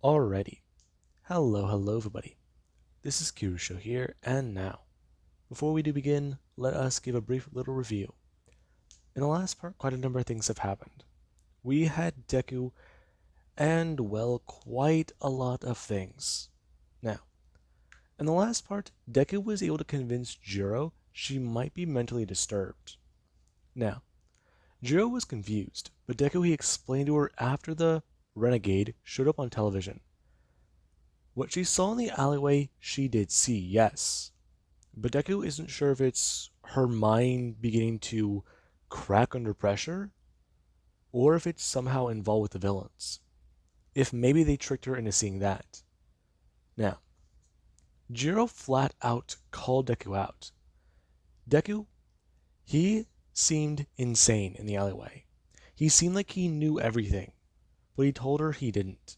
Alrighty. Hello everybody. This is Kirusho here, and now, before we do begin, let us give a brief little review. In the last part, quite a number of things have happened. We had Deku, and well, quite a lot of things. Now, in the last part, Deku was able to convince Jiro she might be mentally disturbed. Now, Jiro was confused, but Deku he explained to her after the renegade showed up on television. What she saw in the alleyway, she did see, yes. But Deku isn't sure if it's her mind beginning to crack under pressure, or if it's somehow involved with the villains. If maybe they tricked her into seeing that. Now, Jiro flat out called Deku out. Deku, he seemed insane in the alleyway. He seemed like he knew everything, but he told her he didn't.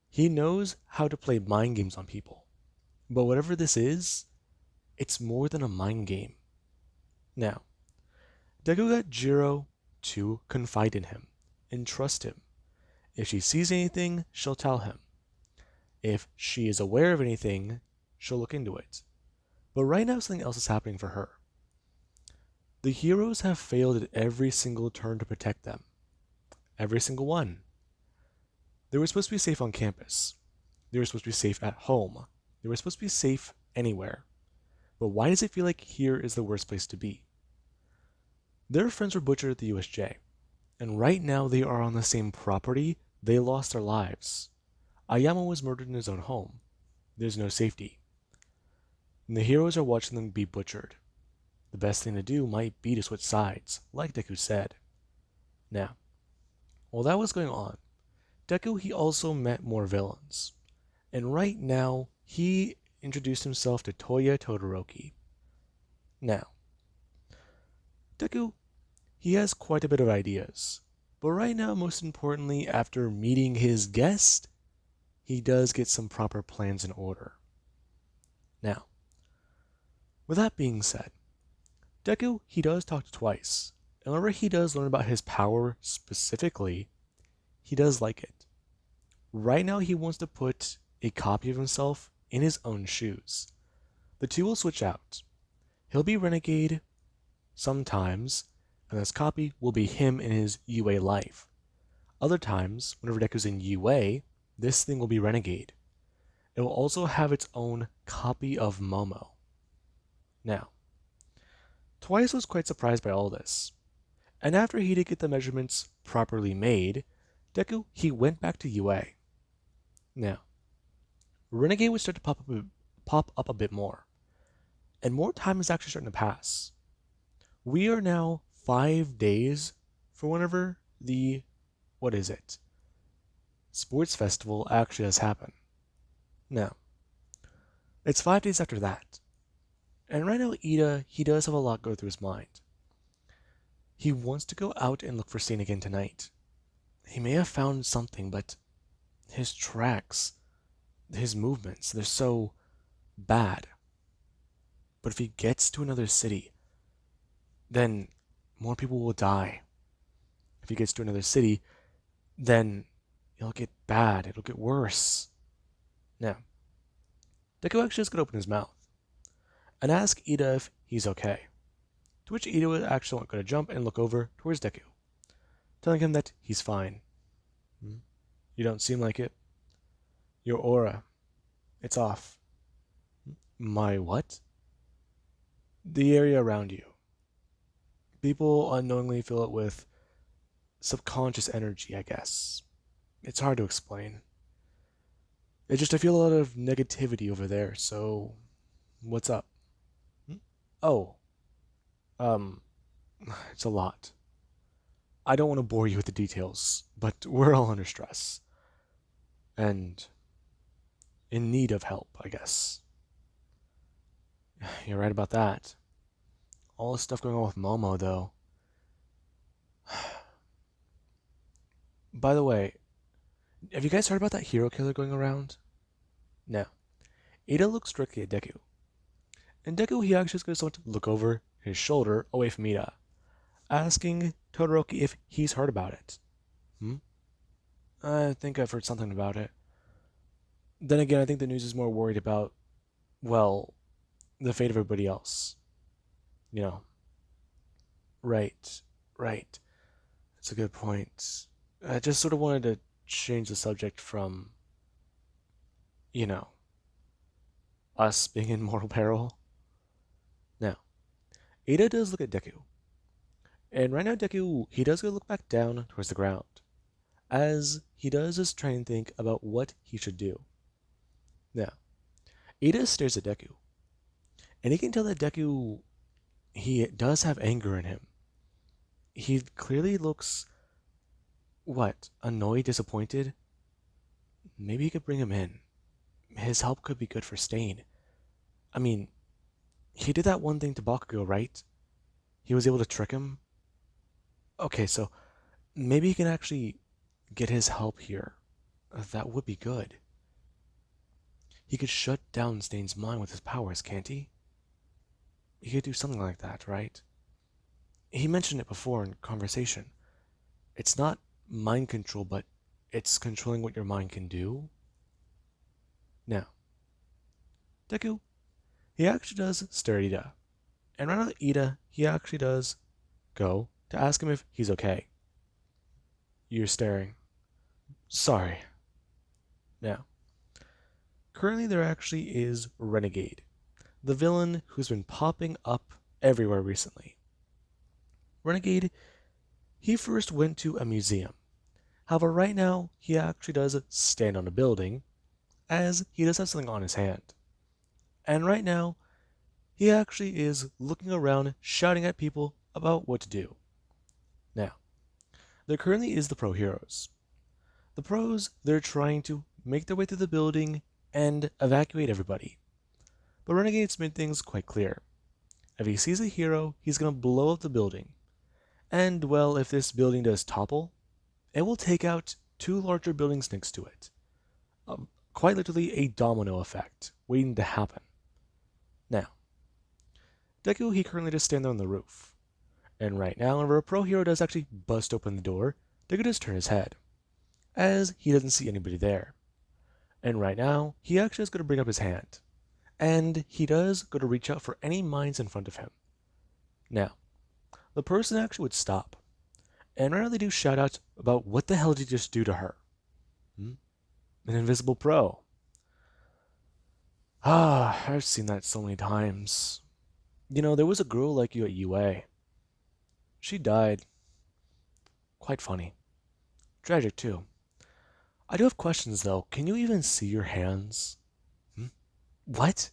He knows how to play mind games on people. But whatever this is, it's more than a mind game. Now, Deku got Jiro to confide in him and trust him. If she sees anything, she'll tell him. If she is aware of anything, she'll look into it. But right now, something else is happening for her. The heroes have failed at every single turn to protect them. Every single one. They were supposed to be safe on campus. They were supposed to be safe at home. They were supposed to be safe anywhere. But why does it feel like here is the worst place to be? Their friends were butchered at the USJ, and right now they are on the same property. They lost their lives. Ayama was murdered in his own home. There's no safety. And the heroes are watching them be butchered. The best thing to do might be to switch sides, like Deku said. Now, while that was going on, Deku he also met more villains. And right now, he introduced himself to Toya Todoroki. Now, Deku, he has quite a bit of ideas. But right now, most importantly, after meeting his guest, he does get some proper plans in order. Now, with that being said, Deku, he does talk to Twice. And whenever he does learn about his power specifically, he does like it. Right now, he wants to put a copy of himself in his own shoes. The two will switch out. He'll be Renegade sometimes, and this copy will be him in his UA life. Other times, whenever Deku's in UA, this thing will be Renegade. It will also have its own copy of Momo. Now, Twice was quite surprised by all this, and after he did get the measurements properly made, Deku, he went back to UA. Now, Renegade would start to pop up a bit more, and more time is actually starting to pass. We are now 5 days for whenever the, what is it, sports festival actually has happened. Now, it's 5 days after that, and right now Ida, he does have a lot go through his mind. He wants to go out and look for Stain again tonight. He may have found something, but his tracks, his movements, they're so bad. But if he gets to another city, then more people will die. If he gets to another city, then it'll get bad, it'll get worse. Now, Deku actually is going to open his mouth and ask Ida if he's okay. To which Ida was actually going to jump and look over towards Deku, telling him that he's fine. You don't seem like it. Your aura, it's off. My what? The area around you. People unknowingly fill it with subconscious energy, I guess. It's hard to explain. It's just I feel a lot of negativity over there, so what's up? Oh, um, it's a lot. I don't want to bore you with the details, but we're all under stress. And in need of help, I guess. You're right about that. All the stuff going on with Momo, though. By the way, have you guys heard about that hero killer going around? No. Ada looks strictly at Deku. And Deku, he actually is going to look over his shoulder away from Ida, asking Todoroki if he's heard about it. I think I've heard something about it. Then again, I think the news is more worried about, well, the fate of everybody else. You know, right, right. That's a good point. I just sort of wanted to change the subject from, you know, us being in mortal peril. Now, Ada does look at Deku, and right now Deku, he does go look back down towards the ground, as he does just try and think about what he should do. Now, Ada stares at Deku, and he can tell that Deku, he does have anger in him. He clearly looks, what, annoyed, disappointed? Maybe he could bring him in. His help could be good for Stain. I mean, he did that one thing to Bakugo, right? He was able to trick him. Okay, so maybe he can actually get his help here. That would be good. He could shut down Stain's mind with his powers, can't he? He could do something like that, right? He mentioned it before in conversation. It's not mind control, but it's controlling what your mind can do. Now, Deku, he actually does stare at Ida. And right after Ida, he actually does go to ask him if he's okay. You're staring. Sorry. Now, currently there actually is Renegade, the villain who's been popping up everywhere recently. Renegade, he first went to a museum. However, right now, he actually does stand on a building, as he does have something on his hand. And right now, he actually is looking around, shouting at people about what to do. Now, there currently is the pro heroes. The pros, they're trying to make their way through the building and evacuate everybody. But Renegade's made things quite clear. If he sees a hero, he's going to blow up the building. And, well, if this building does topple, it will take out two larger buildings next to it. Quite literally a domino effect waiting to happen. Now, Deku, he currently just stands there on the roof. And right now, whenever a pro hero does actually bust open the door, Deku does turn his head, as he doesn't see anybody there. And right now, he actually is going to bring up his hand. And he does go to reach out for any mines in front of him. Now, the person actually would stop. And right now they do shout out about what the hell did you just do to her? An invisible pro. Ah, I've seen that so many times. You know, there was a girl like you at UA. She died. Quite funny. Tragic, too. I do have questions, though. Can you even see your hands? What?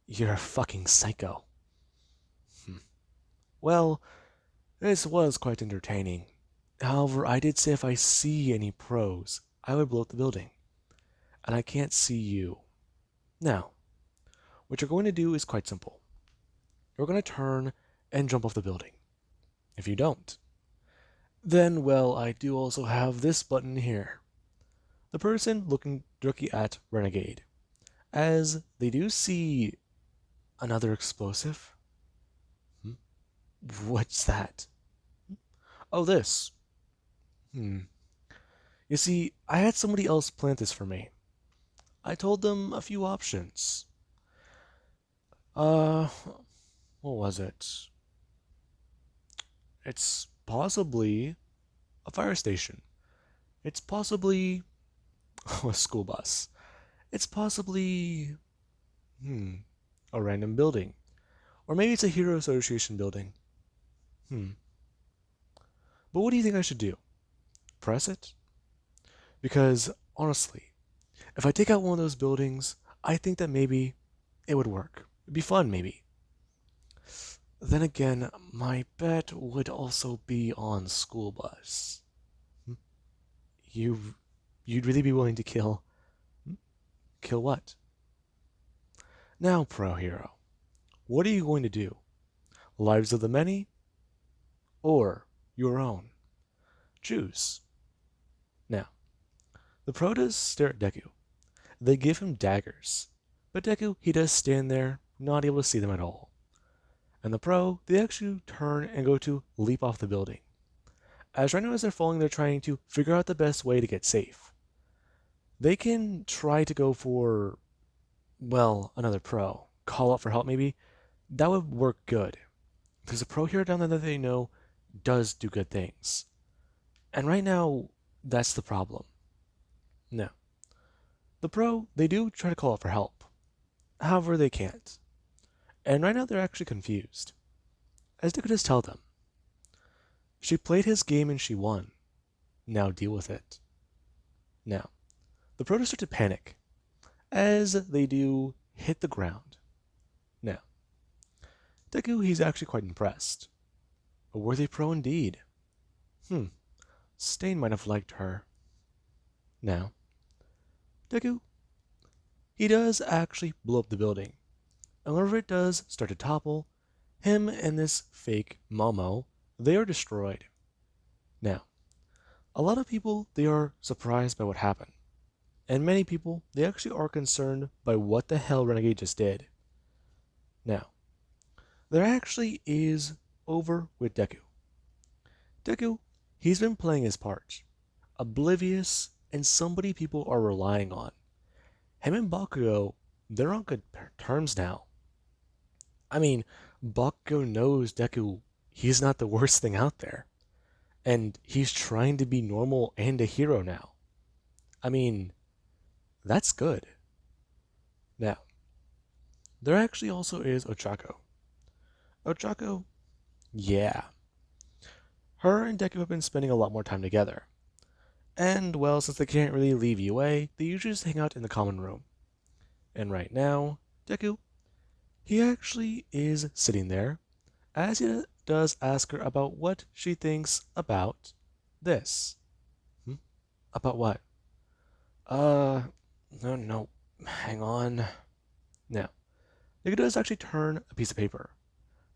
You're a fucking psycho. Well, this was quite entertaining. However, I did say if I see any pros, I would blow up the building. And I can't see you. Now, what you're going to do is quite simple. You're going to turn and jump off the building. If you don't, then, well, I do also have this button here. The person looking directly at Renegade, as they do see another explosive. What's that? Oh, this. You see, I had somebody else plant this for me. I told them a few options. What was it? It's possibly a fire station. It's possibly a school bus. It's possibly, a random building. Or maybe it's a Hero Association building. But what do you think I should do? Press it? Because, honestly, if I take out one of those buildings, I think that maybe it would work. It'd be fun, maybe. Then again, my bet would also be on school bus. You'd really be willing to kill? Kill what? Now, Pro Hero, what are you going to do? Lives of the many? Or your own? Choose. Now, the Pro does stare at Deku. They give him daggers, but Deku, he does stand there, not able to see them at all. And the Pro, they actually turn and go to leap off the building. As right now as they're falling, they're trying to figure out the best way to get safe. They can try to go for, well, another pro. Call out for help, maybe. That would work good. There's a pro hero down there that they know does do good things. And right now, that's the problem. No. The pro, they do try to call out for help. However, they can't. And right now, they're actually confused. As Deku just tell them, she played his game and she won. Now deal with it. Now, the pro start to panic, as they do hit the ground. Now, Deku, he's actually quite impressed. A worthy pro indeed. Stain might have liked her. Now, Deku, he does actually blow up the building. And whenever it does start to topple, him and this fake Momo, they are destroyed. Now, a lot of people, they are surprised by what happened. And many people, they actually are concerned by what the hell Renegade just did. Now, there actually is over with Deku. Deku, he's been playing his part, oblivious and somebody people are relying on. Him and Bakugo, they're on good terms now. I mean, Bakugo knows Deku, he's not the worst thing out there. And he's trying to be normal and a hero now. I mean, that's good. Now, there actually also is Ochako. Ochako, yeah. Her and Deku have been spending a lot more time together. And, well, since they can't really leave UA, they usually just hang out in the common room. And right now, Deku, he actually is sitting there, as he does ask her about what she thinks about this. About what? No, hang on. Now, Deku does actually turn a piece of paper,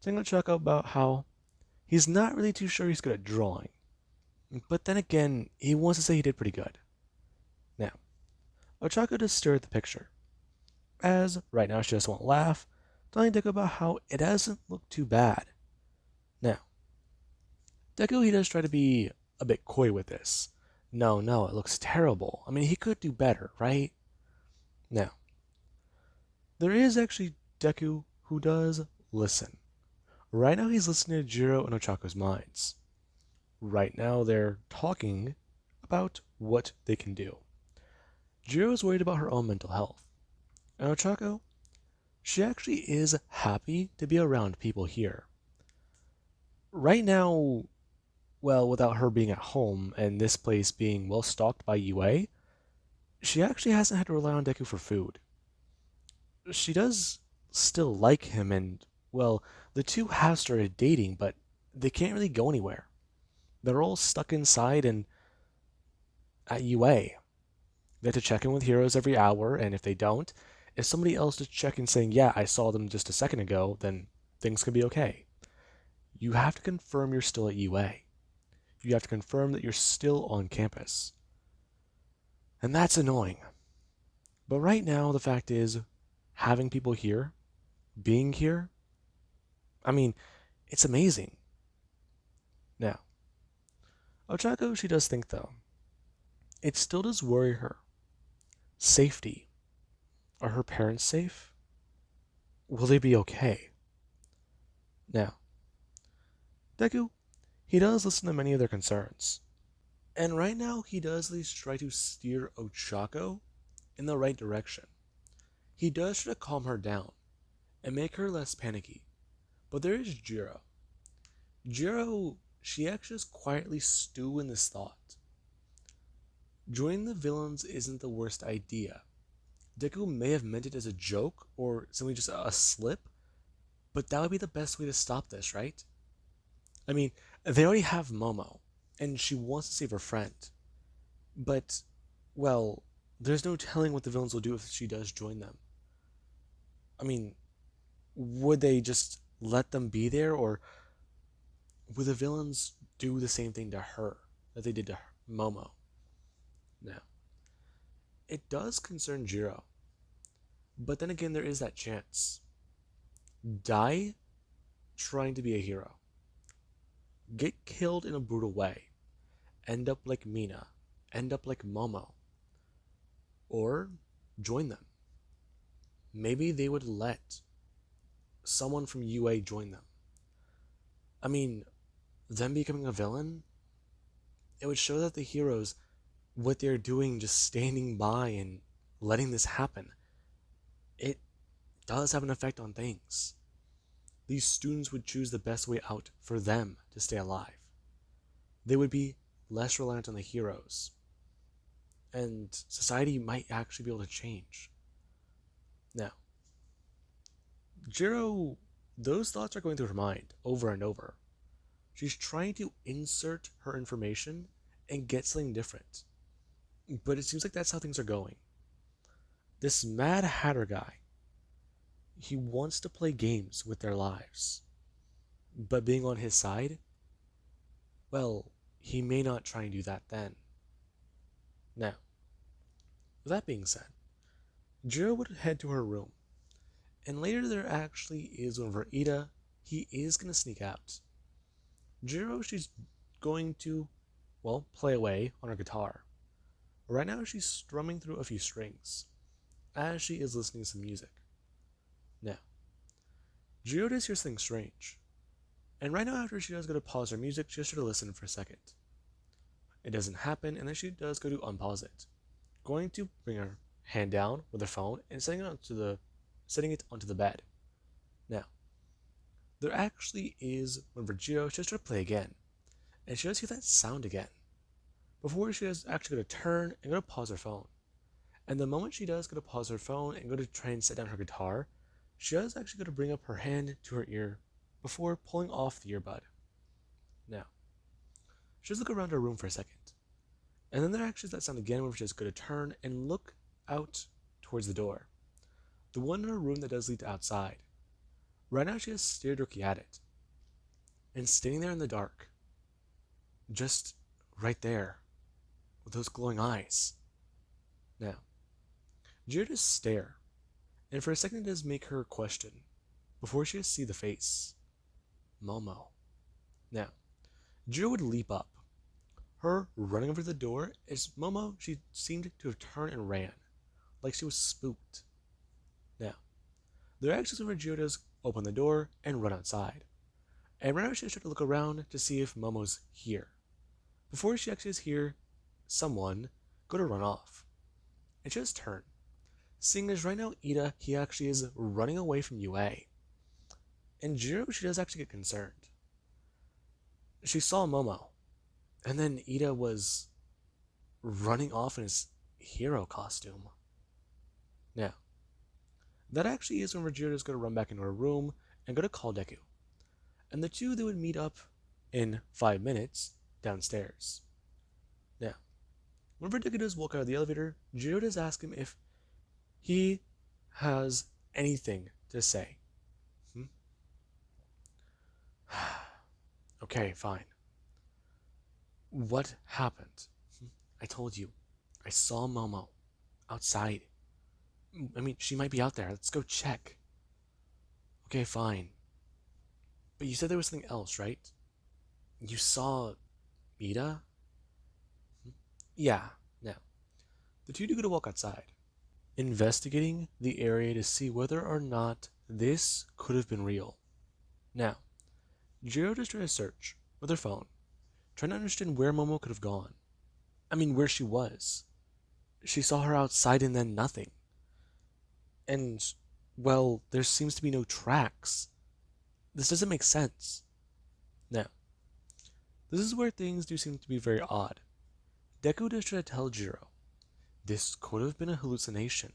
telling Ochako about how he's not really too sure he's good at drawing. But then again, he wants to say he did pretty good. Now, Ochako just stared at the picture, as right now she just won't laugh, telling Deku about how it doesn't look too bad. Now, Deku, he does try to be a bit coy with this. No, it looks terrible. I mean, he could do better, right? Now, there is actually Deku who does listen. Right now he's listening to Jiro and Ochako's minds. Right now they're talking about what they can do. Jiro is worried about her own mental health. And Ochako, she actually is happy to be around people here. Right now, well, without her being at home and this place being well stocked by UA, she actually hasn't had to rely on Deku for food. She does still like him and, well, the two have started dating, but they can't really go anywhere. They're all stuck inside and at UA. They have to check in with heroes every hour, and if they don't, if somebody else is checking saying, yeah, I saw them just a second ago, then things can be okay. You have to confirm you're still at UA. You have to confirm that you're still on campus. And that's annoying. But right now, the fact is, having people here, being here, I mean, it's amazing. Now, Ochako, she does think, though, it still does worry her. Safety. Are her parents safe? Will they be okay? Now, Deku, he does listen to many of their concerns. And right now, he does at least try to steer Ochako in the right direction. He does try to calm her down and make her less panicky. But there is Jiro. Jiro, she actually just quietly stew in this thought. Joining the villains isn't the worst idea. Deku may have meant it as a joke or simply just a slip, but that would be the best way to stop this, right? I mean, they already have Momo, and she wants to save her friend. But, well, there's no telling what the villains will do if she does join them. I mean, would they just let them be there, or would the villains do the same thing to her that they did to Momo? Now, it does concern Jiro. But then again, there is that chance. Die trying to be a hero. Get killed in a brutal way. End up like Mina. End up like Momo. or join them. Maybe they would let someone from UA join them. I mean, them becoming a villain, it would show that the heroes, what they're doing, just standing by and letting this happen, it does have an effect on things. These students would choose the best way out for them to stay alive. They would be less reliant on the heroes, and society might actually be able to change. Now, Jiro, those thoughts are going through her mind over and over. She's trying to insert her information and get something different. But it seems like that's how things are going. This Mad Hatter guy, he wants to play games with their lives. But being on his side, well, he may not try and do that then. Now, with that being said, Jiro would head to her room. And later there actually is one of her Ida. He is going to sneak out. Jiro, she's going to, well, play away on her guitar. Right now she's strumming through a few strings as she is listening to some music. Now, Jiro does hear something strange. And right now after she does go to pause her music, she has to listen for a second. It doesn't happen, and then she does go to unpause it. Going to bring her hand down with her phone and setting it onto the bed. Now, there actually is one for Jiro. She has to play again, and she does hear that sound again. Before she is actually going to turn and go to pause her phone. And the moment she does go to pause her phone and go to try and set down her guitar, she does actually go to bring up her hand to her ear before pulling off the earbud. Now, she does look around her room for a second. And then there actually is that sound again where she is going to turn and look out towards the door. The one in her room that does lead to outside. Right now she has stared directly at it. And standing there in the dark, just right there, with those glowing eyes. Now, Jiro does stare, and for a second it does make her question, before she does see the face. Momo. Now, Jiro would leap up. Her running over the door as Momo, she seemed to have turned and ran, like she was spooked. Now, there actually where Jiro does open the door and run outside. And right now she starts to look around to see if Momo's here. Before she actually hears someone go to run off. And she does turn. Seeing as right now Ida, he actually is running away from UA. And Jiro, she does actually get concerned. She saw Momo. And then Ida was running off in his hero costume. Now, that actually is when Jiro is going to run back into her room and go to call Deku. And the two, they would meet up in 5 minutes downstairs. Now, whenever Deku does walk out of the elevator, Jiro does ask him if he has anything to say. Okay, fine. What happened? I told you. I saw Momo outside. I mean, she might be out there. Let's go check. Okay, fine. But you said there was something else, right? You saw Ida? Yeah. Now, the two do go to walk outside, investigating the area to see whether or not this could have been real. Now, Jiro just tried to search with her phone, trying to understand where Momo could have gone. I mean, where she was. She saw her outside and then nothing. And, well, there seems to be no tracks. This doesn't make sense. Now, this is where things do seem to be very odd. Deku does try to tell Jiro, this could have been a hallucination.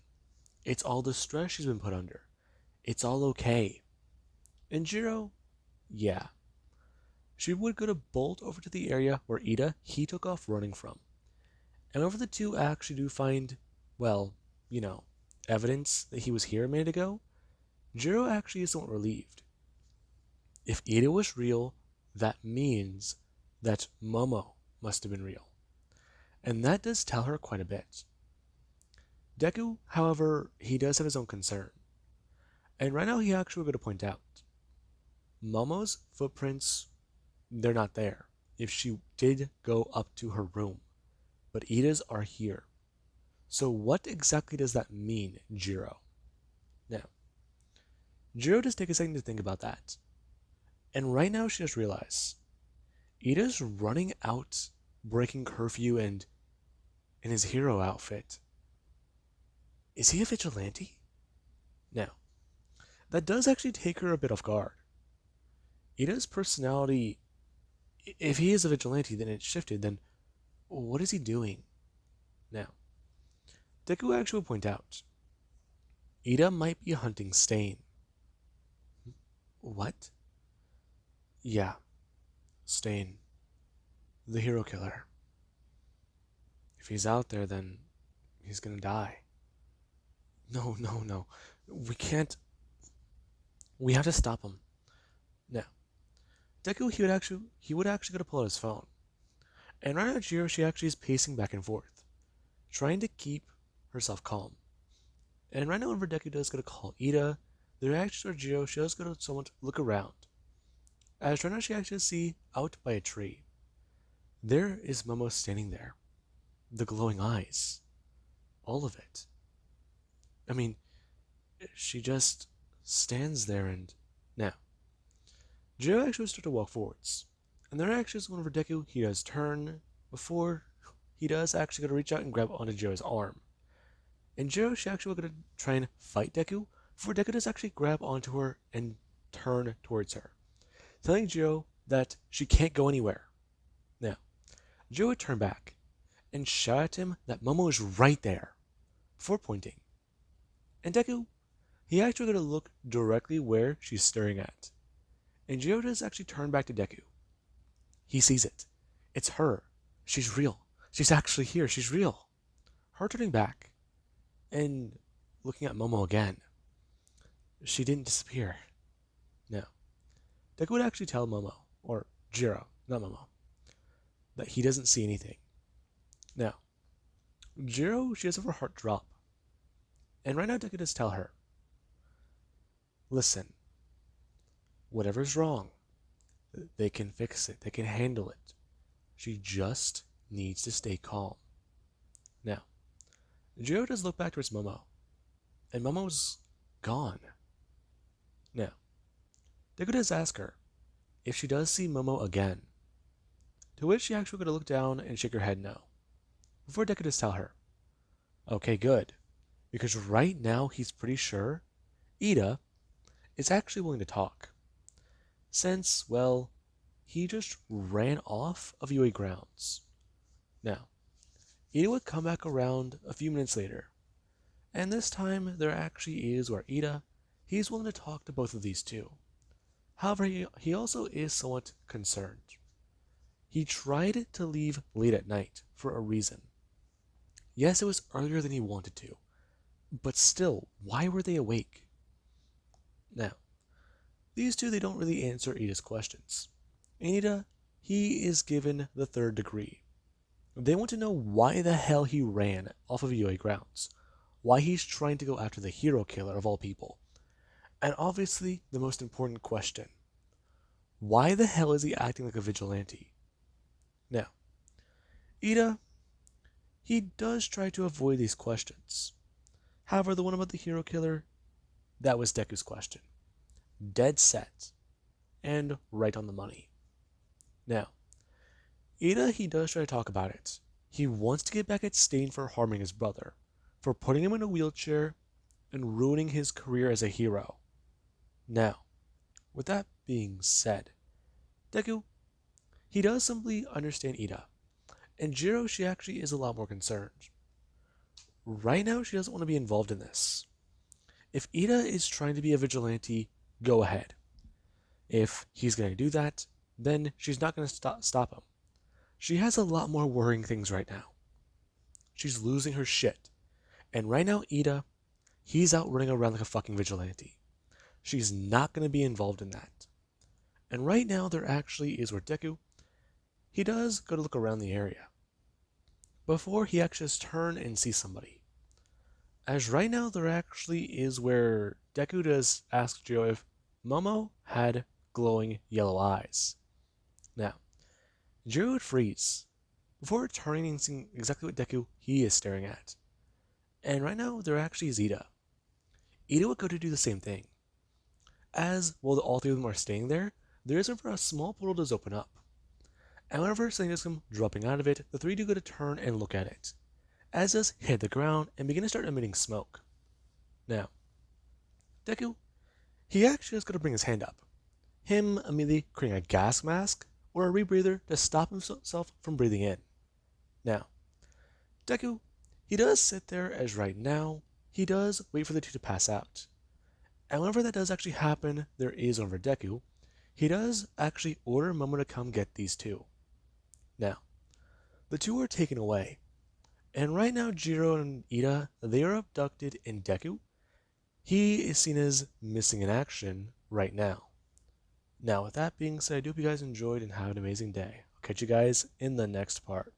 It's all the stress she's been put under. It's all okay. And Jiro, yeah. She would go to bolt over to the area where Ida, he took off running from. And whenever the two actually do find, well, evidence that he was here a minute ago, Jiro actually is somewhat relieved. If Ida was real, that means that Momo must have been real. And that does tell her quite a bit. Deku, however, he does have his own concern. And right now he actually going to point out, Momo's footprints, they're not there. If she did go up to her room. But Ida's are here. So what exactly does that mean, Jiro? Now, Jiro does take a second to think about that. And right now she just realized Ida's running out, breaking curfew, and in his hero outfit. Is he a vigilante? Now, that does actually take her a bit off guard. Ida's personality, if he is a vigilante, then it's shifted, then what is he doing? Now, Deku actually will point out, Ida might be hunting Stain. What? Yeah, Stain. The hero killer. If he's out there, then he's gonna die. No, no, no. We can't. We have to stop him. Now, Deku, he would actually go to pull out his phone. And right now, Jiro, she actually is pacing back and forth, trying to keep herself calm. And right now, whenever Deku does go to call Ida, the reaction of Jiro, she does go to someone to look around. As right now, she actually see out by a tree. There is Momo standing there. The glowing eyes. All of it. I mean, she just stands there and... Now, Jiro actually starts to walk forwards. And there actually is whenever Deku, he does turn before he does actually go to reach out and grab onto Jiro's arm. And Jiro, she actually going to try and fight Deku, before Deku does actually grab onto her and turn towards her, telling Jiro that she can't go anywhere. Now, Jiro would turn back and shout at him that Momo is right there, before pointing. And Deku, he actually going to look directly where she's staring at. And Jiro does actually turn back to Deku. He sees it. It's her. She's real. She's actually here. She's real. Her turning back and looking at Momo again. She didn't disappear. No. Deku would actually tell Momo, or Jiro, not Momo, that he doesn't see anything. Now, Jiro, she has her heart drop. And right now Deku does tell her, listen, whatever's wrong, they can fix it. They can handle it. She just needs to stay calm. Now, Jiro does look back towards Momo, and Momo's gone. Now, Deku does ask her if she does see Momo again, to which she actually going to look down and shake her head no, before Deku does tell her, okay, good, because right now he's pretty sure Ida is actually willing to talk, since, well, he just ran off of UA grounds. Now, Ida would come back around a few minutes later, and this time there actually is where Ida, he's willing to talk to both of these two. However, he also is somewhat concerned. He tried to leave late at night for a reason. Yes, it was earlier than he wanted to, but still, why were they awake? Now, these two, they don't really answer Ida's questions. And Ida, he is given the third degree. They want to know why the hell he ran off of UA grounds, why he's trying to go after the hero killer of all people. And obviously, the most important question, why the hell is he acting like a vigilante? Now, Ida, he does try to avoid these questions. However, the one about the hero killer, that was Deku's question. Dead set, and right on the money. Now, Ida, he does try to talk about it. He wants to get back at Stain for harming his brother, for putting him in a wheelchair and ruining his career as a hero. Now, with that being said, Deku, he does simply understand Ida, and Jiro, she actually is a lot more concerned. Right now, she doesn't want to be involved in this. If Ida is trying to be a vigilante, go ahead. If he's going to do that, then she's not going to stop him. She has a lot more worrying things right now. She's losing her shit. And right now, Ida, he's out running around like a fucking vigilante. She's not going to be involved in that. And right now, there actually is where Deku, he does go to look around the area, before he actually just turn and see somebody. As right now, there actually is where Deku does ask Jiro if Momo had glowing yellow eyes. Now, Jiro would freeze, before turning and seeing exactly what Deku he is staring at. And right now, there actually is Ida. Ida would go to do the same thing. As while all three of them are staying there, there is a small portal does open up. And whenever something does come dropping out of it, the three do go to turn and look at it. As does hit the ground and begin to start emitting smoke. Now, Deku, he actually is going to bring his hand up. Him immediately creating a gas mask or a rebreather to stop himself from breathing in. Now, Deku, he does sit there as right now, he does wait for the two to pass out. And whenever that does actually happen, there is over Deku, he does actually order Momo to come get these two. Now, the two are taken away. And right now, Jiro and Ida, they are abducted in Deku. He is seen as missing in action right now. Now, with that being said, I do hope you guys enjoyed and have an amazing day. I'll catch you guys in the next part.